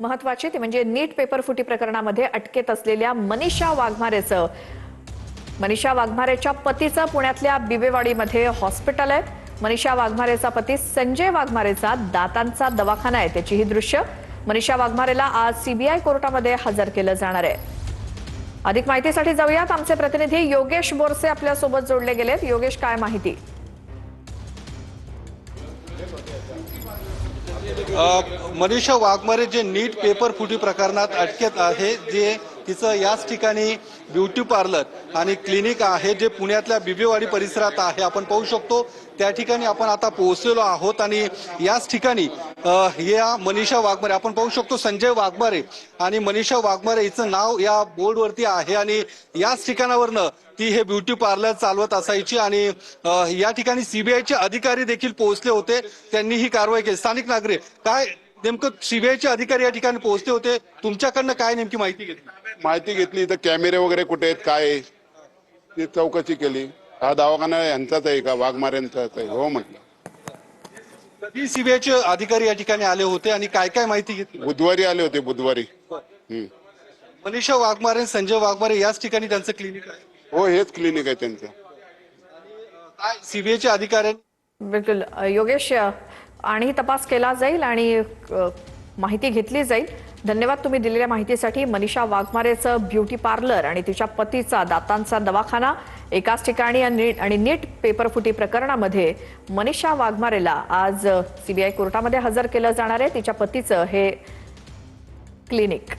महत्वाची ती म्हणजे नीट पेपर फुटी प्रकरणामध्ये अटकेत असलेल्या मनीषा वाघमारेच्या पतीचं पुण्यातल्या बिबेवाडीमध्ये हॉस्पिटल आहे। मनीषा वाघमारेचा पती संजय वाघमारेचा दातांचा दवाखाना आहे। त्याची ही दृश्य मनीषा वाघमारेला आज सीबीआय कोर्टामध्ये हजर केलं जाणार आहे। अधिक माहितीसाठी जाऊयात, आमचे प्रतिनिधी योगेश बोरसे आपल्या सोबत जोडले गेलेत। योगेश, काय माहिती? मनीषा वाघमारे जे नीट पेपर फुटी प्रकरणात अटकेत आहे, जे तिचं याच ठिकाणी ब्युटी पार्लर आणि क्लिनिक आहे जे पुण्यातल्या बिबेवाडी परिसरात आहे। आपण पाहू शकतो त्या ठिकाणी आपण आता पोहोचलेलो आहोत आणि याच ठिकाणी या मनीषा वाघमारे आपण पाहू शकतो संजय वाघमारे आणि मनीषा वाघमारे हिचं नाव या बोर्डवरती आहे आणि याच ठिकाणावरनं ती हे ब्युटी पार्लर चालवत असायची आणि या ठिकाणी सीबीआयचे अधिकारी देखील पोहोचले होते, त्यांनी ही कारवाई केली। स्थानिक नागरिक, काय नेमकं सीबीआयचे अधिकारी या ठिकाणी पोहोचले होते, तुमच्याकडनं काय नेमकी माहिती घेतली? तर कॅमेरे वगैरे कुठे आहेत, काय आहे ती चौकशी केली। हा दवाखाना यांचाच आहे का, वाघमाऱ्यांचाच आहे? हो म्हटलं। कधी सीबीआयचे अधिकारी या ठिकाणी आले होते आणि काय काय माहिती घेतली? बुधवारी आले होते, बुधवारी। मनीषा वाघमारे, संजय वाघमारे याच ठिकाणी त्यांचं क्लिनिक आहे? हो, हेच क्लिनिक आहे त्यांचं। काय सीबीआयचे अधिकारी? बिलकुल योगेश, आणि तपास केला जाईल आणि माहिती घेतली जाईल। धन्यवाद तुम्ही दिलेल्या माहितीसाठी। मनीषा वाघमारेचं ब्युटी पार्लर आणि तिच्या पतीचा दातांचा दवाखाना एकाच ठिकाणी आणि नीट पेपर फुटी प्रकरणामध्ये मनीषा वाघमारेला आज सीबीआय कोर्टामध्ये हजर केलं जाणार आहे। तिच्या पतीचं हे क्लिनिक